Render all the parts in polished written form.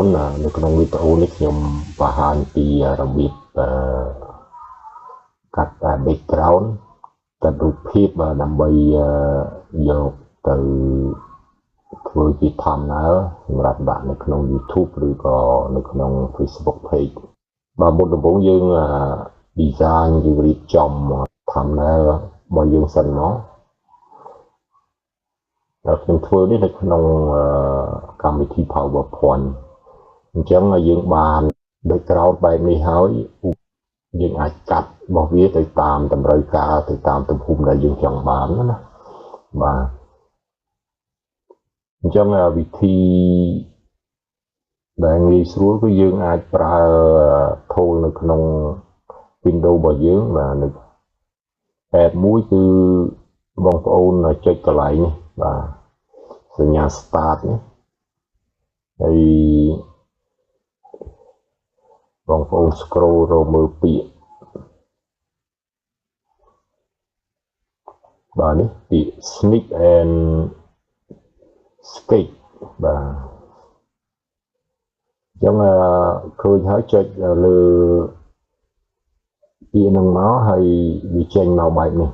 ននៅក្នុងវីដេអូនេះខ្ញុំបង្ហាញពីរបៀបកាត់ background កាត់រូបភាពដើម្បីយកទៅធ្វើជា thumbnail សម្រាប់ដាក់នៅក្នុង YouTube ឬក៏នៅក្នុង Facebook page បាទមុនដំបូងយើង design យើងរៀបចំ thumbnail របស់យើងសិនមកតែខ្ញុំធ្វើនេះនៅក្នុងកម្មវិធី PowerPoint អញ្ចឹងយើងបាន background បែបនេះហើយយើងអាចកាត់របស់វាទៅតាមតម្រូវការទៅតាមទំហំដែលយើងចង់បានណាបាទអញ្ចឹងវិធីដែលងាយស្រួលគឺយើងអាចប្រើ tool នៅក្នុង Windows របស់យើងបាទនៅ app មួយគឺបងប្អូនចុចកន្លែងនេះបាទសញ្ញា start នេះហើយបងប្អូន scroll រកមើលពាក្យបាទនេះពាក្យ snip and sketch បាទអញ្ចឹងឃើញហើយចុចលើពាក្យនឹងមកហើយវាចេញមកបែបនេះ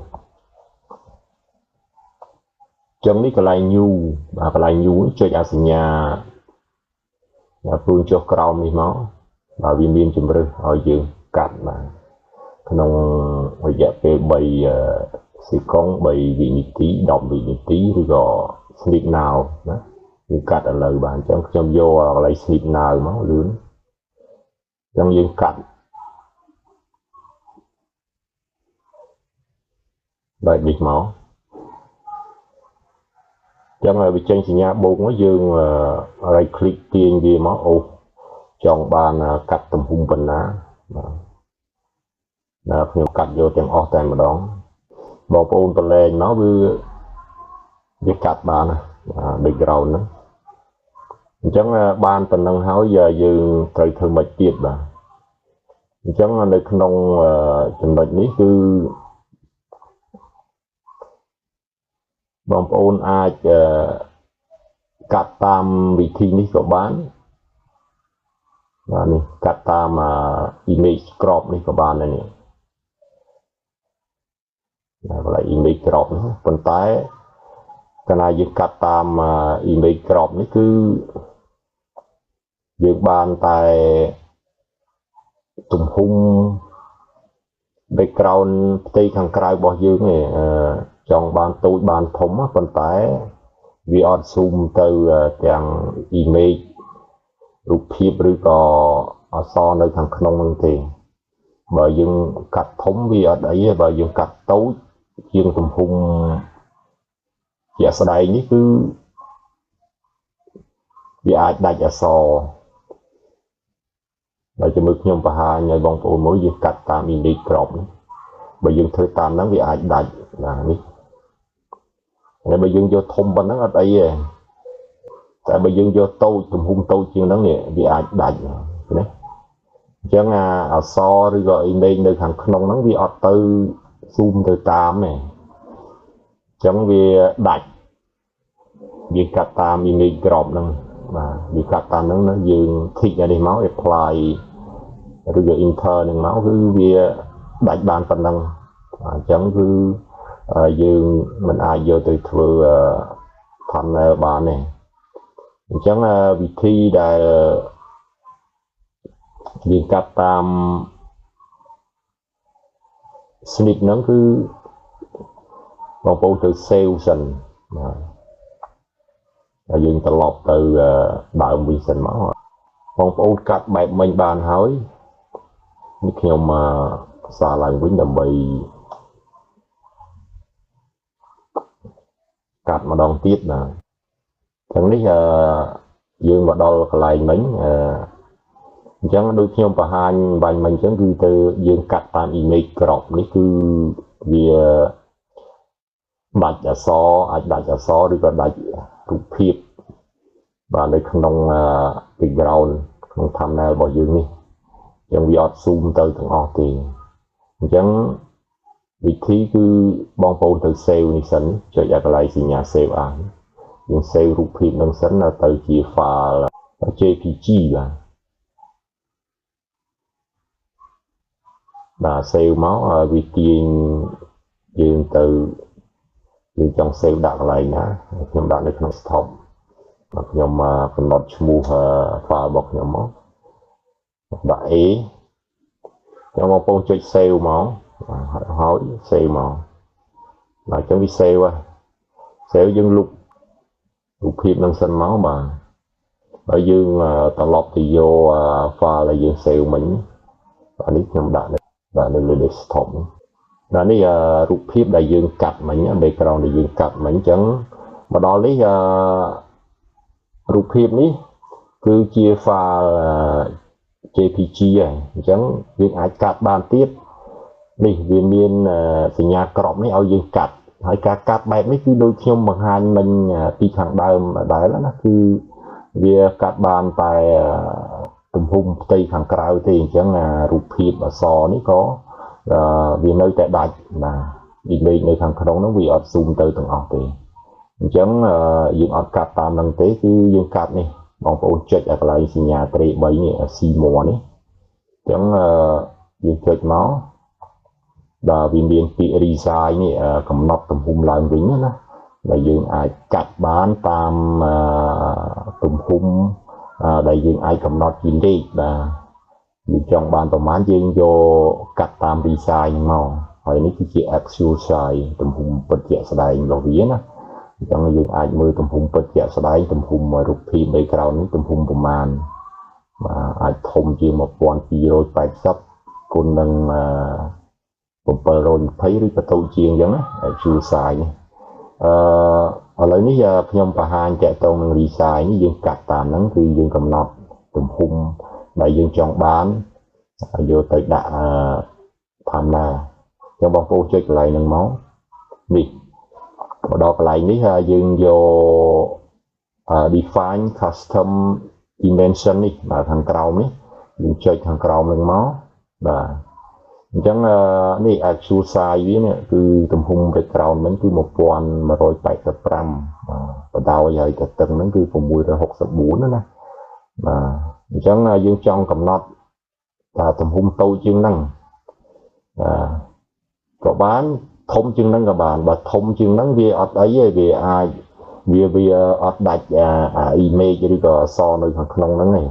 ចឹងនេះកន្លែង new បាទកន្លែង new ចុចអាសញ្ញាពូនចុះក្រោមនេះមកបាទវាមានជម្រើសឲ្យយើងកាត់បាទក្នុងរយៈពេល3សេកុង3វិនាទី10វិនាទីឬក៏ snip now ណាយើងកាត់ឥឡូវបាទអញ្ចឹងខ្ញុំយកកន្លែង snip now មកលឿនអញ្ចឹងយើងកាត់បែបនេះមកចឹងវាចេញសញ្ញាបូកមកយើង right click ទាញវាមកអូចង់បានកាត់ទំហំប៉ុណ្ណាបាទខ្ញុំកាត់យកទាំងអស់តែម្ដងបងប្អូនប្រឡែងមកវាកាត់បាន background ហ្នឹងអញ្ចឹងបានប៉ុណ្ណឹងហើយយើងត្រូវធ្វើម៉េចទៀតបាទអញ្ចឹងនៅក្នុងចំណុចនេះគឺបងប្អូនអាចកាត់តាមវិធីនេះក៏បានបាទនេះកាត់តាម image crop នេះក៏បានដែរនេះកន្លែង image crop នេះប៉ុន្តែកាលណាយើងកាត់តាម image crop នេះគឺយើងបានតែទំហំ background ផ្ទៃខាងក្រៅរបស់យើងឯងចង់បានតូចបានធំប៉ុន្តែវាអត់ zoom ទៅទាំង image រូបភាពឬក៏អក្សរនៅខាងក្នុងហ្នឹងទេបើយើងកាត់ធំវាអត់អីទេបើយើងកាត់តូចជាងទំហំជាក់ស្ដែងនេះគឺវាអាចដាច់អក្សរបើជំនួសខ្ញុំបង្ហាញឲ្យបងប្អូនមើលយើងកាត់តាម image crop នេះបើយើងធ្វើតាមហ្នឹងវាអាចដាច់ណានេះតែបើយើងយកធំប៉ុណ្ណឹងអត់អីទេតែបើយើងយកតូចទំហំតូចជាងហ្នឹងវាអាចដាច់ណាអញ្ចឹងអក្សរឬក៏ image នៅខាងក្នុងហ្នឹងវាអត់ទៅ zoom ទៅតាមទេអញ្ចឹងវាដាច់វាកាត់តាម image crop ហ្នឹងបាទវាកាត់តាមហ្នឹងណាយើង click អានេះមក apply ឬក៏ enter ហ្នឹងមកគឺវាដាច់បានប៉ុណ្ណឹងអញ្ចឹងគឺយើងមិនអាចយកទៅធ្វើ thumbnail បានទេអញ្ចឹងវិធីដែលយើងកាត់តាម snip ហ្នឹងគឺបងប្អូនទៅ save សិនបាទហើយយើងត្រឡប់ទៅដើមវិញសិនមកបងប្អូនកាត់បែបមិញបានហើយនេះខ្ញុំសារឡើងវិញដើម្បីកាត់ម្ដងទៀតបាទអញ្ចឹងនេះយើងមកដល់កន្លែងមិញអញ្ចឹងដូចខ្ញុំបង្ហាញបាញ់មិញអញ្ចឹងគឺទៅយើងកាត់តាម image crop នេះគឺវាដាច់អក្សរអាចដាច់អក្សរឬក៏ដាច់រូបភាពបាទនៅក្នុង background ក្នុង thumbnail របស់យើងនេះអញ្ចឹងវាអត់ zoom ទៅទាំងអស់ទេអញ្ចឹងវិធីគឺបងប្អូនទៅ save នេះសិនចុចកន្លែងសញ្ញា save as យើង save រូបភាពនឹងសិនទៅជា file JPG បាទ save មកវាទាញយើងទៅយើងចង់ save ដាក់កន្លែងណាខ្ញុំដាក់នៅក្នុង desktop ខ្ញុំកំណត់ឈ្មោះ file របស់ខ្ញុំមកដាក់ A ខ្ញុំបងប្អូនចុច save មកហើយ save មកបាទអញ្ចឹងវា save ហ៎ save យើងលុបរូបភាពនឹងសិនមកបាទហើយយើងត្រឡប់ទៅយក file ដែលយើង save មិញបាទនេះខ្ញុំដាក់នៅលើ desktop បាទនេះរូបភាពដែលយើងកាត់មិញ background ដែលយើងកាត់មិញអញ្ចឹងមកដល់នេះរូបភាពនេះគឺជា file JPG ហើយអញ្ចឹងយើងអាចកាត់បានទៀតនេះវាមានសញ្ញាក្របនេះឲ្យយើងកាត់ហើយការកាត់បែបនេះគឺដូចខ្ញុំបង្ហាញមិញពីខាងដើមដែរណាគឺវាកាត់បានតែទំហំផ្ទៃខាងក្រៅទេអញ្ចឹងរូបភាពអក្សរនេះក៏វានៅតែដាច់បាទ image នៅខាងក្នុងនោះវាអត់ zoom ទៅទាំងអស់ទេអញ្ចឹងយើងអត់កាត់តាមនឹងទេគឺយើងកាត់នេះបងប្អូនចុចឲ្យកន្លែងសញ្ញាត្រេ3នេះ C more នេះអញ្ចឹងយើងចុចមកបាទវាមានពាក្យ resize នេះកំណត់ទំហំឡើងវិញណាដែលយើងអាចកាត់បានតាមទំហំដែលយើងអាចកំណត់ជាលេខបាទយើងចង់បានប្រមាណយើងយកកាត់តាម resize មកហើយនេះគឺជា actual size ទំហំពិតជាក់ស្ដែងរបស់វាណាអញ្ចឹងយើងអាចមើលទំហំពិតជាក់ស្ដែងទំហំរូបភាពនៅក្រៅនេះទំហំប្រមាណបាទអាចធំជាង1280គុណនឹង720ឬក៏តូចជាងអញ្ចឹងណា actual size នេះឥឡូវនេះខ្ញុំបង្ហាញតកតងនឹង resize នេះយើងកាត់តាមហ្នឹងគឺយើងកំណត់ទំហំដែលយើងចង់បានយកទៅដាក់timeline អញ្ចឹងបងប្អូនចុចកន្លែងហ្នឹងមកនេះមកដល់កន្លែងនេះយើងយក define custom dimension នេះបាទខាងក្រោមនេះយើងចុចខាងក្រោមហ្នឹងមកបាទអញ្ចឹងនេះ actual size វានេះគឺទំហំ background ហ្នឹងគឺ1185បដោយហើយទៅតឹងហ្នឹងគឺ664ណាបាទអញ្ចឹងយើងចង់កំណត់ថាទំហំតូចជាងហ្នឹងក៏បានធំជាងហ្នឹងក៏បានបើធំជាងហ្នឹងវាអត់អីទេវាអាចវាអត់ដាច់image ឬក៏អក្សរនៅខាងក្នុងហ្នឹងទេ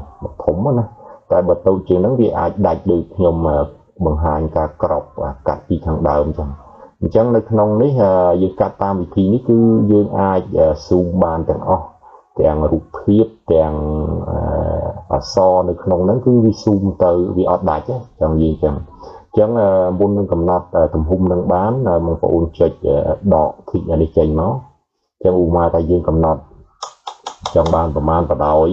ធំណាតែបើតូចជាងហ្នឹងវាអាចដាច់ដូចខ្ញុំបង្ហាញការក្របកាត់ពីខាងដើមអញ្ចឹងនៅក្នុងនេះយើងកាត់តាមវិធីនេះគឺយើងអាច zoom បានទាំងអស់ទាំងរូបភាពទាំងអក្សរនៅក្នុងហ្នឹងគឺវា zoom ទៅវាអត់ដាច់ទេចង់និយាយចឹងអញ្ចឹងមុននឹងកំណត់ទំហំនឹងបានបងប្អូនចុចដកធីកនេះចេញមកអញ្ចឹងឧបមាថាយើងកំណត់ចង់បានប្រមាណបដោយ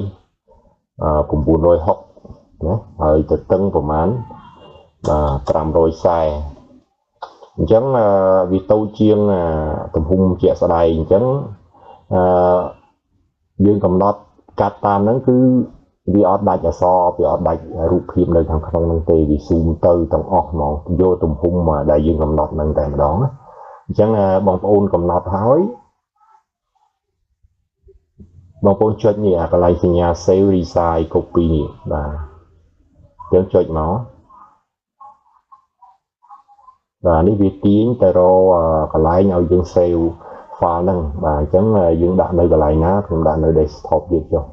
960ណាហើយទៅតឹងប្រមាណ540អញ្ចឹងវាតូចជាងទំហំជាក់ស្ដែងអញ្ចឹងយើងកំណត់កាត់តាមហ្នឹងគឺវាអត់ដាច់អក្សរវាអត់ដាច់រូបភាពនៅខាងក្នុងហ្នឹងទេវា zoom ទៅទាំងអស់ហ្មងយកទំហំដែលយើងកំណត់ហ្នឹងតែម្ដងណាអញ្ចឹងបងប្អូនកំណត់ហើយបងប្អូនចុចនេះកន្លែងសញ្ញា save resize copy នេះបាទយើងចុចមកបាទនេះវាទាញទៅរកកន្លែងឲ្យយើង save file ហ្នឹងបាទអញ្ចឹងយើងដាក់នៅកន្លែងណាខ្ញុំដាក់នៅ desktop ទៀតចុះ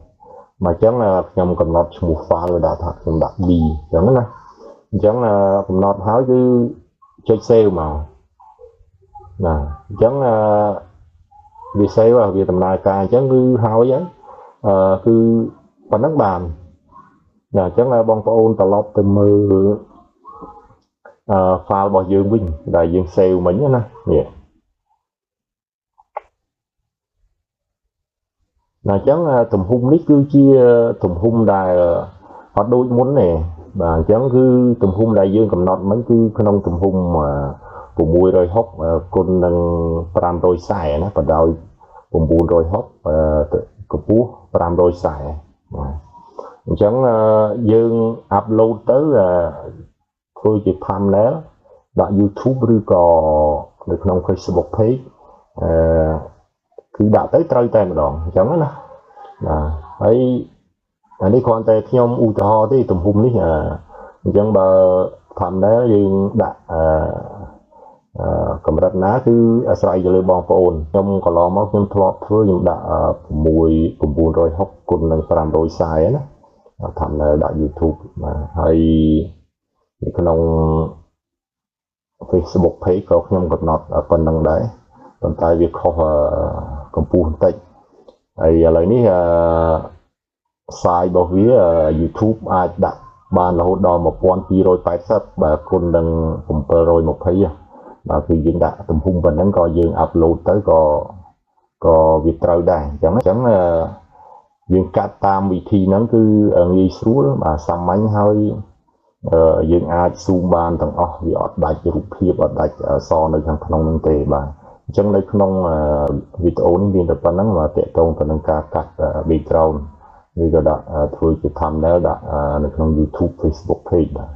មកអញ្ចឹងខ្ញុំកំណត់ឈ្មោះ file ឲ្យដាក់ថាខ្ញុំដាក់ B អញ្ចឹងណាអញ្ចឹងកំណត់ហើយគឺចុច save មកណាអញ្ចឹងវា save វាដំណើរការអញ្ចឹងគឺហើយគឺប៉ុណ្ណឹងបានណាអញ្ចឹងបងប្អូនត្រឡប់ទៅមើលfile របស់យើងវិញដែលយើង save មិញណានេះអញ្ចឹងទំហំនេះគឺជាទំហំដែលអត់ដូចមុនទេបាទអញ្ចឹងគឺទំហំដែលយើងកំណត់មិញគឺក្នុងទំហំ660គុណនឹង540ណាបដោយ960កម្ពស់540អញ្ចឹងយើង upload ទៅធ្វើជា thumbnail ដាក់ YouTube ឬក៏នៅក្នុង Facebook page គឺដាក់ទៅត្រូវតែម្ដងអញ្ចឹងណាបាទហើយ អានេះគ្រាន់តែខ្ញុំឧទាហរណ៍ទេទំហំនេះអញ្ចឹងបើthumbnailយើងដាក់កម្រិតណាគឺអាស្រ័យទៅលើបងប្អូនខ្ញុំកន្លងមកខ្ញុំធ្លាប់ធ្វើខ្ញុំដាក់960គុណនឹង540ណាthumbnailដាក់ YouTube បាទហើយនៅក្នុង Facebook page ក៏ខ្ញុំកំណត់ប៉ុណ្្នឹងដែរប៉ុន្តែវាខុសកម្ពស់បន្តិចហើយឥឡូវនេះsize របស់វា YouTube អាចដាក់បានរហូតដល់1280បាទគុណនឹង720បាទគឺយើងដាក់ទំហំប៉ុណ្ណឹងក៏យើង upload ទៅក៏វាត្រូវដែរអញ្ចឹងយើងកាត់តាមវិធីហ្នឹងគឺងាយស្រួលបាទសាមញ្ញហើយយើងអាច zoom បានទាំងអស់វាអត់ដាច់រូបភាពអត់ដាច់អក្សរនៅខាងក្នុងហ្នឹងទេបាទអញ្ចឹងនៅក្នុងវីដេអូនេះមានតែប៉ុណ្្នឹងបាទតកតងទៅនឹងការកាត់ background ឬក៏ដាក់ធ្វើជា thumbnail ដាក់នៅក្នុង YouTube Facebook page បាទ